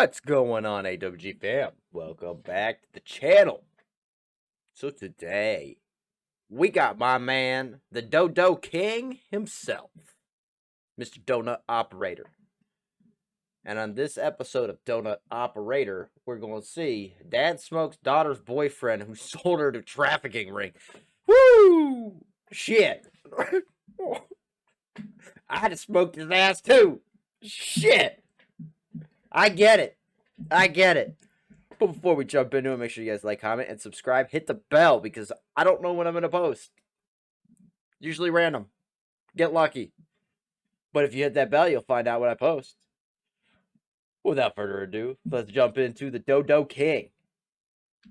What's going on, AWGFAM? Welcome back to the channel. So today, we got my man, the Dodo King himself, Mr. Donut Operator. And on this episode of Donut Operator, we're going to see Dad smokes daughter's boyfriend who sold her to trafficking ring. Woo! Shit. I had to smoke his ass too. Shit. I get it. But before we jump into it, make sure you guys like, comment, and subscribe. Hit the bell because I don't know when I'm going to post. Usually random. Get lucky. But if you hit that bell, you'll find out when I post. Without further ado, let's jump into the Dodo King.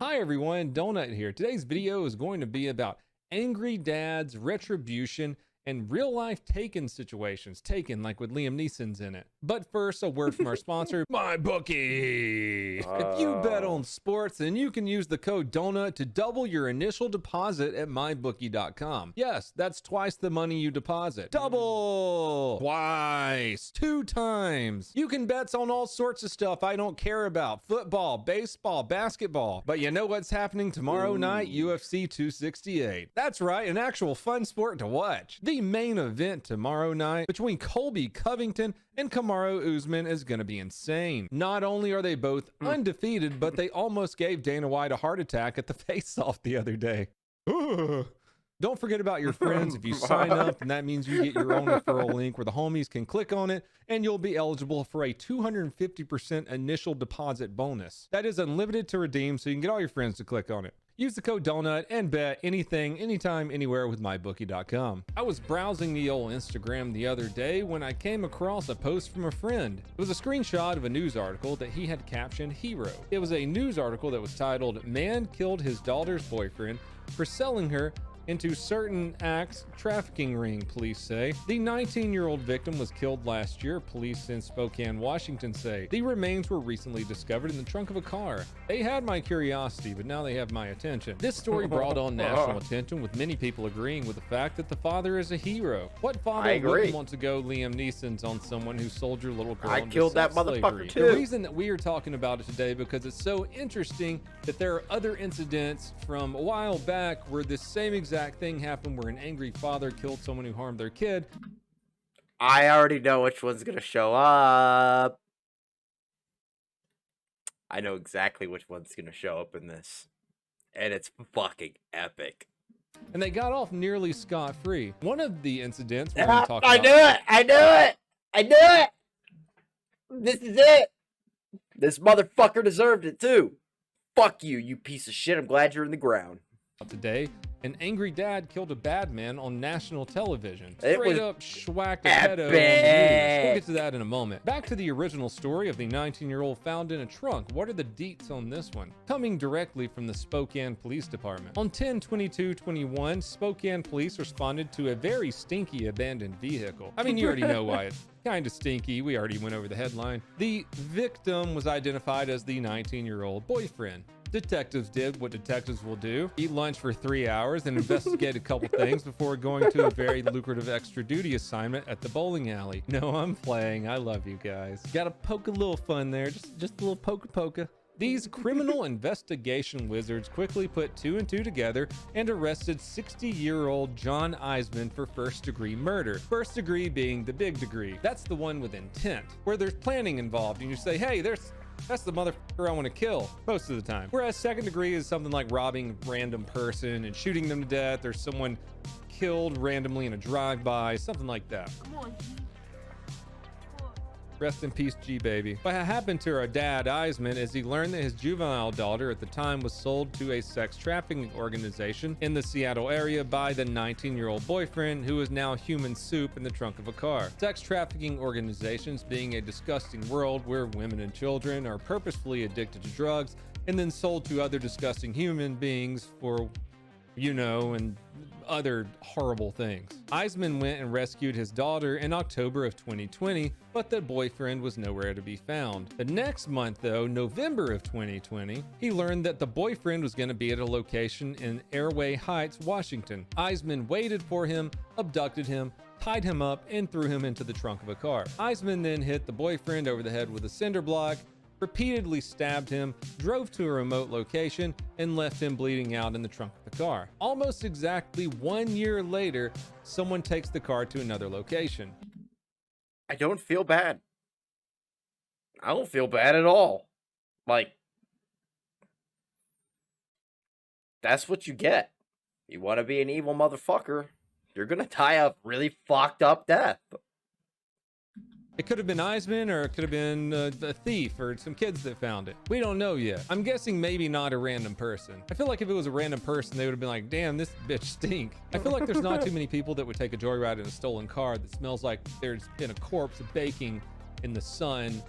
Hi everyone, Donut here. Today's video is going to be about angry dads, retribution, and real-life Taken situations. Taken like with Liam Neeson's in it. But first, a word from our sponsor, MyBookie. If you bet on sports, then you can use the code DONUT to double your initial deposit at mybookie.com. Yes, that's twice the money you deposit. Double! Twice! 2 times! You can bet on all sorts of stuff I don't care about. Football, baseball, basketball. But you know what's happening tomorrow night? UFC 268. That's right, an actual fun sport to watch. The main event tomorrow night between Colby Covington and Kamaru Usman is going to be insane. Not only are they both undefeated, but they almost gave Dana White a heart attack at the face-off the other day. Don't forget about your friends. If you sign up, and that means you get your own referral link where the homies can click on it, and you'll be eligible for a 250% initial deposit bonus. That is unlimited to redeem, so you can get all your friends to click on it. Use the code DONUT and bet anything, anytime, anywhere with mybookie.com. I was browsing the old Instagram the other day when I came across a post from a friend. It was a screenshot of a news article that he had captioned Hero. It was a news article that was titled, Man Killed His Daughter's Boyfriend for Selling Her into Certain Acts Trafficking Ring, police say. The 19-year-old victim was killed last year, police in Spokane, Washington say. The remains were recently discovered in the trunk of a car. They had my curiosity, but now they have my attention. This story brought on national attention, with many people agreeing with the fact that the father is a hero. What father wouldn't want to go Liam Neeson's on someone who sold your little girl into killed that slavery? motherfucker too. The reason that we are talking about it today because it's so interesting that there are other incidents from a while back where this same exact thing happened where an angry father killed someone who harmed their kid. I already know which one's going to show up. I know exactly which one's going to show up in this. And it's fucking epic. And they got off nearly scot-free. One of the incidents we're going to talk I knew it! This is it! This motherfucker deserved it too. Fuck you, you piece of shit. I'm glad you're in the ground. Today, an angry dad killed a bad man on national television. Straight up schwacked a pedo on the news. We'll get to that in a moment. Back to the original story of the 19-year-old found in a trunk. What are the deets on this one? Coming directly from the Spokane Police Department. On 10/22/21, Spokane police responded to a very stinky abandoned vehicle. I mean, you already know why it's kind of stinky. We already went over the headline. The victim was identified as the 19-year-old boyfriend. Detectives did what detectives will do: eat lunch for 3 hours and investigate a couple things before going to a very lucrative extra duty assignment at the bowling alley. No, I'm playing. I love you guys. Gotta poke a little fun there. Just a little poka. These criminal investigation wizards quickly put 2 and 2 together and arrested 60-year-old John Eisman for first-degree murder. First degree being the big degree. That's the one with intent, where there's planning involved and you say, hey, that's the motherfucker I want to kill most of the time. Whereas second degree is something like robbing a random person and shooting them to death, or someone killed randomly in a drive-by, something like that. Come on, G. Rest in peace, G baby. What happened to our dad, Eisman, is he learned that his juvenile daughter at the time was sold to a sex trafficking organization in the Seattle area by the 19-year-old boyfriend, who is now human soup in the trunk of a car. Sex trafficking organizations being a disgusting world where women and children are purposefully addicted to drugs and then sold to other disgusting human beings for, and other horrible things. Eisman went and rescued his daughter in October of 2020, but the boyfriend was nowhere to be found. The next month, though, November of 2020, he learned that the boyfriend was going to be at a location in Airway Heights, Washington. Eisman waited for him, abducted him, tied him up, and threw him into the trunk of a car. Eisman then hit the boyfriend over the head with a cinder block, repeatedly stabbed him, drove to a remote location, and left him bleeding out in the trunk of the car. Almost exactly 1 year later, someone takes the car to another location. I don't feel bad. I don't feel bad at all. Like, that's what you get. You want to be an evil motherfucker, you're going to die a really fucked up death. It could have been Eisman, or it could have been a thief or some kids that found it. We don't know yet. I'm guessing maybe not a random person. I feel like if it was a random person, they would have been like, damn, this bitch stink. I feel like there's not too many people that would take a joyride in a stolen car that smells like there's been a corpse baking in the sun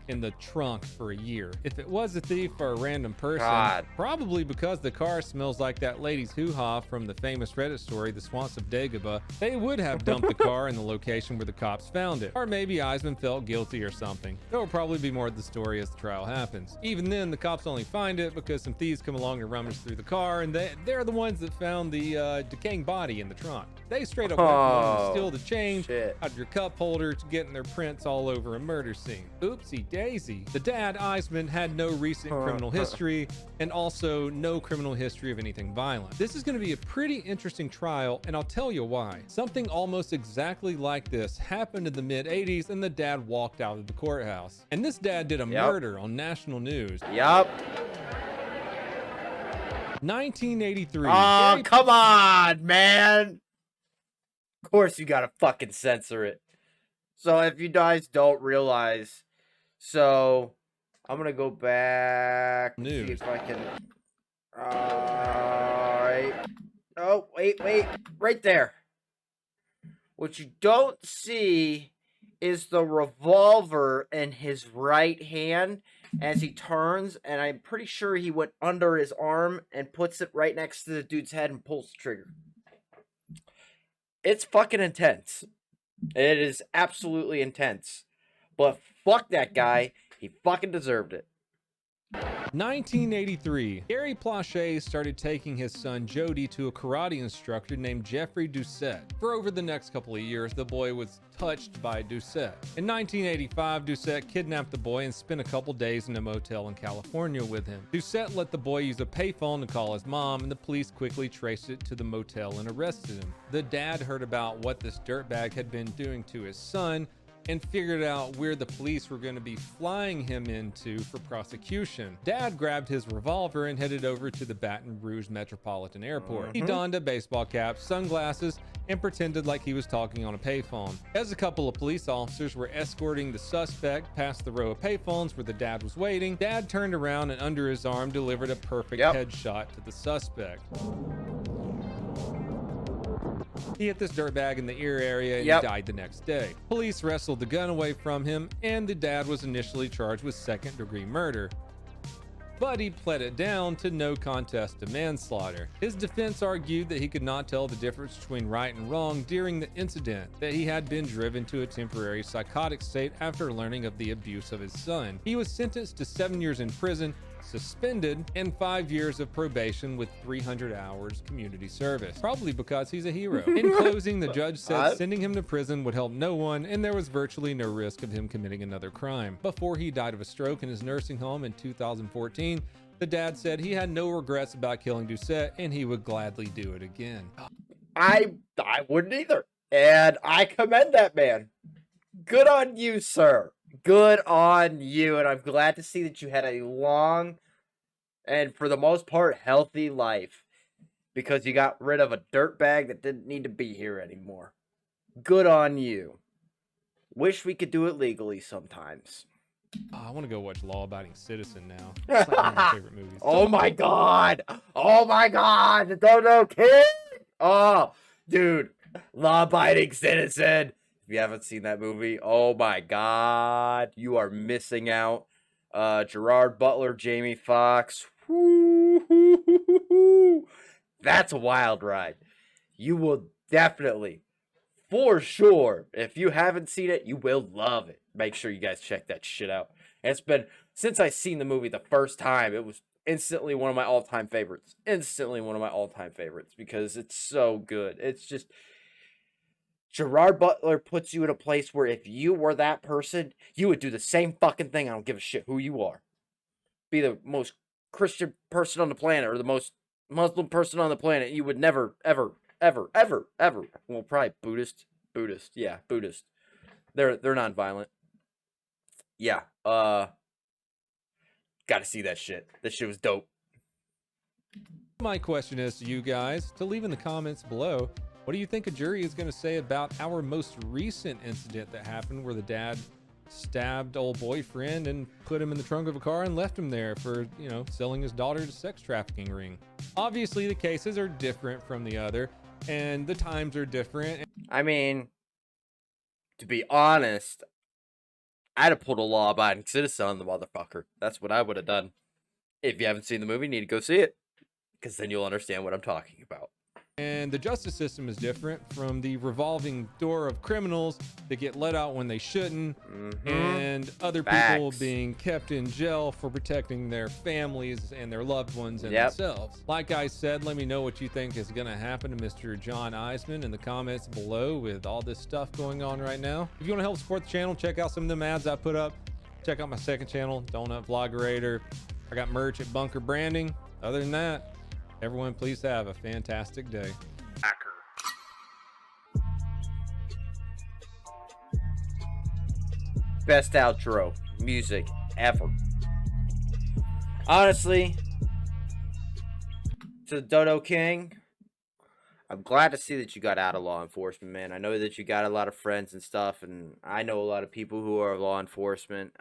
in the trunk for a year. If it was a thief or a random person, probably because the car smells like that lady's hoo-ha from the famous Reddit story, The Swamps of Dagobah, they would have dumped the car in the location where the cops found it. Or maybe Eisman felt guilty or something. There will probably be more of the story as the trial happens. Even then, the cops only find it because some thieves come along and rummage through the car, and they're the ones that found the decaying body in the trunk. They straight up went to steal the change out of your cup holder to getting their prints all over a murder scene. Oopsie daisy. The dad, Eisman, had no recent criminal history and also no criminal history of anything violent. This is going to be a pretty interesting trial, and I'll tell you why. Something almost exactly like this happened in the mid-'80s, and the dad walked out of the courthouse. And this dad did a murder on national news. 1983. Oh, come on, man. Of course you gotta fucking censor it. So if you guys don't realize, so I'm gonna go back and see if I can. Alright. Oh, wait. Right there. What you don't see is the revolver in his right hand as he turns, and I'm pretty sure he went under his arm and puts it right next to the dude's head and pulls the trigger. It's fucking intense. It is absolutely intense. But fuck that guy. He fucking deserved it. 1983. Gary Plache started taking his son Jody to a karate instructor named Jeffrey Doucette. For over the next couple of years, the boy was touched by Doucette. In 1985, Doucette kidnapped the boy and spent a couple days in a motel in California with him. Doucette let the boy use a payphone to call his mom, and the police quickly traced it to the motel and arrested him. The dad heard about what this dirtbag had been doing to his son and figured out where the police were going to be flying him into for prosecution. Dad grabbed his revolver and headed over to the Baton Rouge Metropolitan Airport. He donned a baseball cap, sunglasses, and pretended like he was talking on a payphone. As a couple of police officers were escorting the suspect past the row of payphones where the dad was waiting, Dad turned around and under his arm delivered a perfect headshot to the suspect. He hit this dirtbag in the ear area and died the next day. Police wrestled the gun away from him, and the dad was initially charged with second-degree murder. But he pled it down to no contest to manslaughter. His defense argued that he could not tell the difference between right and wrong during the incident, that he had been driven to a temporary psychotic state after learning of the abuse of his son. He was sentenced to 7 years in prison, suspended, and 5 years of probation with 300 hours community service. Probably because he's a hero. In closing, the judge said sending him to prison would help no one, and there was virtually no risk of him committing another crime. Before he died of a stroke in his nursing home in 2014, the dad said he had no regrets about killing Doucette, and he would gladly do it again. I wouldn't either. And I commend that man. Good on you, sir. Good on you. And I'm glad to see that you had a long and, for the most part, healthy life, because you got rid of a dirtbag that didn't need to be here anymore. Good on you. Wish we could do it legally sometimes. Oh, I want to go watch Law Abiding Citizen now. It's like one of my favorite movies. Oh my god! Oh my god! The Dodo King! Oh, dude. Law Abiding Citizen! If you haven't seen that movie, oh my god, you are missing out. Gerard Butler, Jamie Foxx. That's a wild ride. You will definitely, for sure, if you haven't seen it, you will love it. Make sure you guys check that shit out. And it's been, since I seen the movie the first time, it was instantly one of my all-time favorites. Instantly one of my all-time favorites, because it's so good. It's just, Gerard Butler puts you in a place where if you were that person, you would do the same fucking thing. I don't give a shit who you are. be the most Christian person on the planet or the most Muslim person on the planet. You would never, ever, ever, ever, ever. Well, probably Buddhist. Yeah, Buddhist. They're non-violent. Yeah. Got to see that shit. That shit was dope. My question is to you guys to leave in the comments below. What do you think a jury is going to say about our most recent incident that happened where the dad stabbed old boyfriend and put him in the trunk of a car and left him there for, you know, selling his daughter to sex trafficking ring? Obviously, the cases are different from the other and the times are different. I mean, to be honest, I'd have pulled a law-abiding citizen on the motherfucker. That's what I would have done. If you haven't seen the movie, you need to go see it, because then you'll understand what I'm talking about. And the justice system is different from the revolving door of criminals that get let out when they shouldn't, and other people being kept in jail for protecting their families and their loved ones and themselves. Like I said, let me know what you think is going to happen to Mr. John Eisman in the comments below with all this stuff going on right now. If you want to help support the channel, check out some of them ads I put up. Check out my second channel, Donut Vloggerator. I got merch at Bunker Branding. Other than that, everyone, please have a fantastic day. Best outro music ever. Honestly, to the Dodo King, I'm glad to see that you got out of law enforcement, man. I know that you got a lot of friends and stuff, and I know a lot of people who are law enforcement.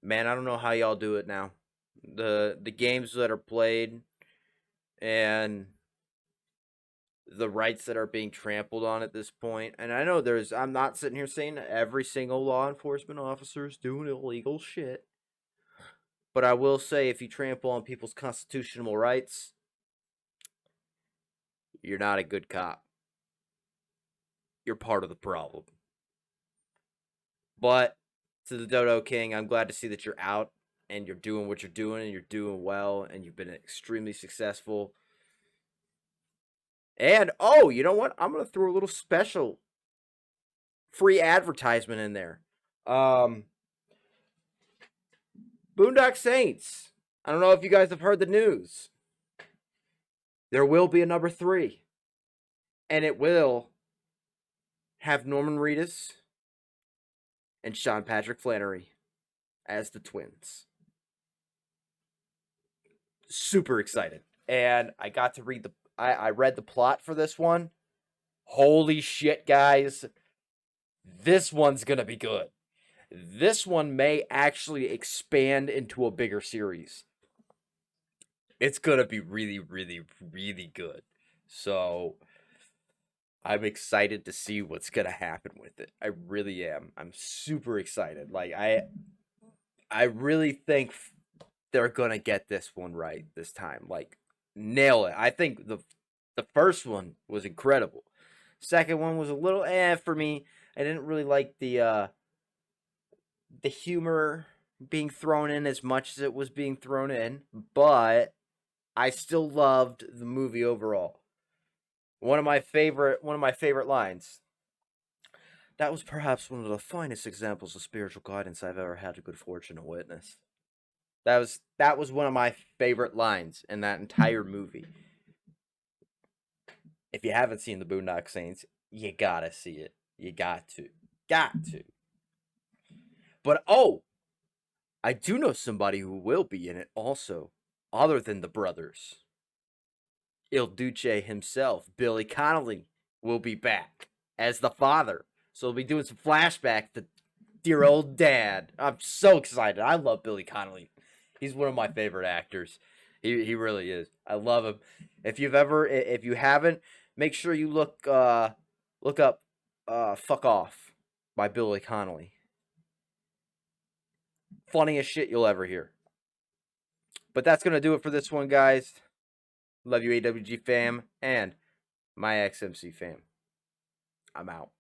Man, I don't know how y'all do it now. The games that are played and the rights that are being trampled on at this point. And I know I'm not sitting here saying that every single law enforcement officer is doing illegal shit. But I will say, if you trample on people's constitutional rights, you're not a good cop. You're part of the problem. But to the Dodo King, I'm glad to see that you're out and you're doing what you're doing and you're doing well and you've been extremely successful. And, oh, you know what? I'm going to throw a little special free advertisement in there. Boondock Saints. I don't know if you guys have heard the news. There will be a number 3. And it will have Norman Reedus and Sean Patrick Flannery as the twins. Super excited. And I got to read I read the plot for this one. Holy shit, guys. This one's going to be good. This one may actually expand into a bigger series. It's going to be really, really, really good. So I'm excited to see what's going to happen with it. I really am. I'm super excited. Like, I really think they're going to get this one right this time. Like, nail it. I think the first one was incredible. Second one was a little for me. I didn't really like the humor being thrown in as much as it was being thrown in, but I still loved the movie overall. One of my favorite lines. That was perhaps one of the finest examples of spiritual guidance I've ever had the good fortune to witness. That was one of my favorite lines in that entire movie. If you haven't seen the Boondock Saints, you gotta see it. You got to. But, oh, I do know somebody who will be in it also, other than the brothers. Il Duce himself, Billy Connolly, will be back as the father. So we'll be doing some flashback to dear old dad. I'm so excited. I love Billy Connolly. He's one of my favorite actors. He really is. I love him. If you haven't, make sure you look up Fuck Off by Billy Connolly. Funniest shit you'll ever hear. But that's going to do it for this one, guys. Love you, AWGFAM, and my XMCFAM. I'm out.